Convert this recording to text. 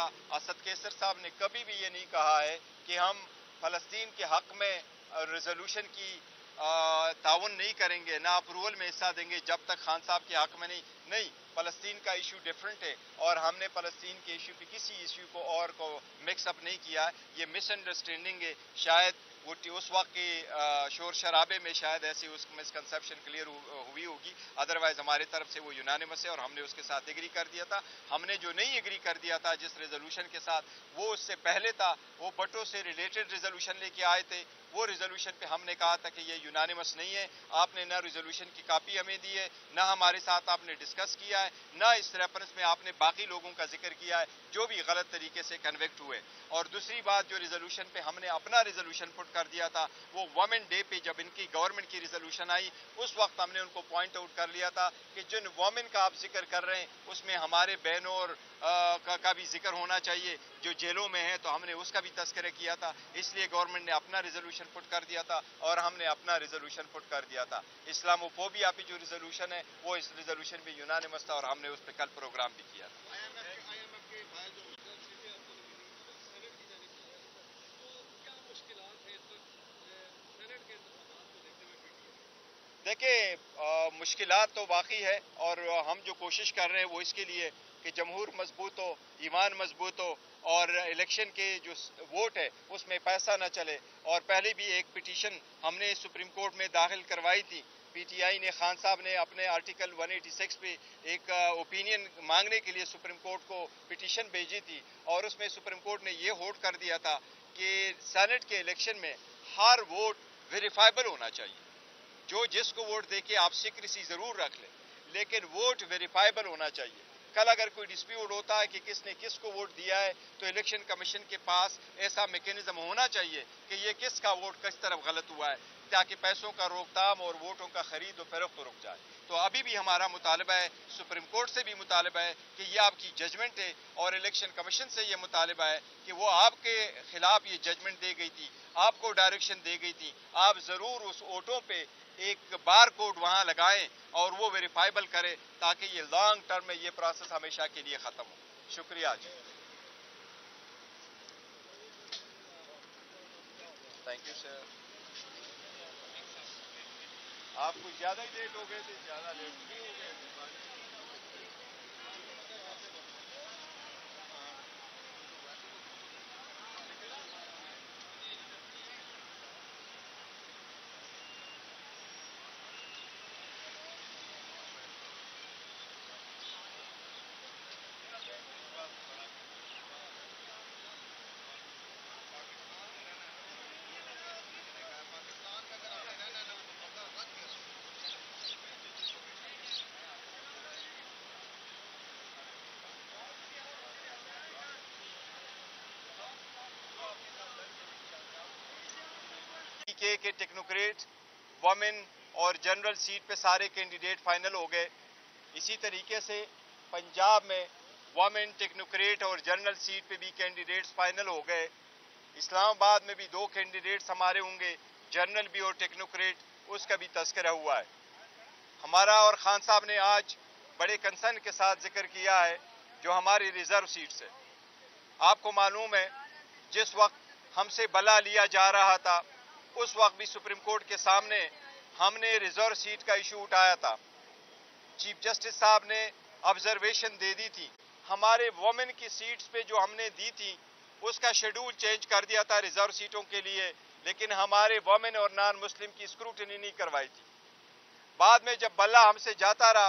اسد کیسر صاحب نے کبھی بھی یہ نہیں کہا ہے کہ ہم فلسطین کے حق میں ریزولوشن کی تعاون نہیں کریں گے، نہ اپروول میں حصہ دیں گے جب تک خان صاحب کے حق میں نہیں فلسطین کا ایشو ڈیفرنٹ ہے، اور ہم نے فلسطین کے ایشو پہ کسی ایشو کو اور کو مکس اپ نہیں کیا ہے۔ یہ مس انڈرسٹینڈنگ ہے، شاید وہ اس وقت کے شور شرابے میں شاید ایسی اس مسکنسیپشن کلیئر ہوئی ہوگی، ادروائز ہماری طرف سے وہ یونانیمس ہے اور ہم نے اس کے ساتھ ایگری کر دیا تھا۔ ہم نے جو نہیں ایگری کر دیا تھا جس ریزولوشن کے ساتھ، وہ اس سے پہلے تھا، وہ بٹوں سے ریلیٹڈ ریزولوشن لے کے آئے تھے، وہ ریزولوشن پہ ہم نے کہا تھا کہ یہ یونانیمس نہیں ہے، آپ نے نہ ریزولوشن کی کاپی ہمیں دی ہے، نہ ہمارے ساتھ آپ نے ڈسکس کیا ہے، نہ اس ریفرنس میں آپ نے باقی لوگوں کا ذکر کیا ہے جو بھی غلط طریقے سے کنوکٹ ہوئے۔ اور دوسری بات، جو ریزولوشن پہ ہم نے اپنا ریزولوشن پٹ کر دیا تھا، وہ وومن ڈے پہ جب ان کی گورنمنٹ کی ریزولوشن آئی، اس وقت ہم نے ان کو پوائنٹ آؤٹ کر لیا تھا کہ جن وومن کا آپ ذکر کر رہے ہیں اس میں ہمارے بہنوں اور کا بھی ذکر ہونا چاہیے جو جیلوں میں ہیں، تو ہم نے اس کا بھی تذکرہ کیا تھا، اس لیے گورنمنٹ نے اپنا ریزولوشن پٹ کر دیا تھا اور ہم نے اپنا ریزولوشن پٹ کر دیا تھا۔ اسلامو فوبیا پہ جو ریزولوشن ہے وہ اس ریزولوشن میں یونانیمس تھا اور ہم نے اس پہ کل پروگرام بھی کیا تھا۔ دیکھیں، مشکلات تو واقعی ہے، اور ہم جو کوشش کر رہے ہیں وہ اس کے لیے کہ جمہور مضبوط ہو، ایمان مضبوط ہو، اور الیکشن کے جو ووٹ ہے اس میں پیسہ نہ چلے۔ اور پہلے بھی ایک پٹیشن ہم نے سپریم کورٹ میں داخل کروائی تھی، پی ٹی آئی نے، خان صاحب نے اپنے آرٹیکل 186 پہ ایک اوپینین مانگنے کے لیے سپریم کورٹ کو پٹیشن بھیجی تھی، اور اس میں سپریم کورٹ نے یہ ہوٹ کر دیا تھا کہ سینٹ کے الیکشن میں ہر ووٹ ویریفائبل ہونا چاہیے۔ جو جس کو ووٹ دے کے آپ سیکریسی ضرور رکھ لیں، لیکن ووٹ ویریفائبل ہونا چاہیے۔ کل اگر کوئی ڈسپیوٹ ہوتا ہے کہ کس نے کس کو ووٹ دیا ہے، تو الیکشن کمیشن کے پاس ایسا میکینزم ہونا چاہیے کہ یہ کس کا ووٹ کس طرف غلط ہوا ہے، تاکہ پیسوں کا روک تھام اور ووٹوں کا خرید و فروخت رک جائے۔ تو ابھی بھی ہمارا مطالبہ ہے، سپریم کورٹ سے بھی مطالبہ ہے کہ یہ آپ کی ججمنٹ ہے، اور الیکشن کمیشن سے یہ مطالبہ ہے کہ وہ آپ کے خلاف یہ ججمنٹ دے گئی تھی، آپ کو ڈائریکشن دے گئی تھی، آپ ضرور اس ووٹوں پہ ایک بار کوڈ وہاں لگائیں اور وہ ویریفائبل کرے، تاکہ یہ لانگ ٹرم میں یہ پروسیس ہمیشہ کے لیے ختم ہو۔ شکریہ جی، تھینک یو سر۔ آپ کچھ زیادہ ہی لیٹ ہو گئے تھے، زیادہ لیٹ نہیں ہو گئے۔ کے ٹیکنوکریٹ، وومن اور جنرل سیٹ پہ سارے کینڈیڈیٹ فائنل ہو گئے۔ اسی طریقے سے پنجاب میں وومن، ٹیکنوکریٹ اور جنرل سیٹ پہ بھی کینڈیڈیٹس فائنل ہو گئے۔ اسلام آباد میں بھی 2 کینڈیڈیٹس ہمارے ہوں گے، جنرل بھی اور ٹیکنوکریٹ، اس کا بھی تذکرہ ہوا ہے۔ ہمارا اور خان صاحب نے آج بڑے کنسرن کے ساتھ ذکر کیا ہے جو ہماری ریزرو سیٹس ہے۔ آپ کو معلوم ہے جس وقت ہم سے بلا لیا جا رہا تھا، اس وقت بھی سپریم کورٹ کے سامنے ہم نے ریزرو سیٹ کا ایشو اٹھایا تھا۔ چیف جسٹس صاحب نے آبزرویشن دے دی تھی، ہمارے وومن کی سیٹس پہ جو ہم نے دی تھی اس کا شیڈول چینج کر دیا تھا ریزرو سیٹوں کے لیے، لیکن ہمارے وومن اور نان مسلم کی اسکروٹنی نہیں کروائی تھی۔ بعد میں جب بلا ہم سے جاتا رہا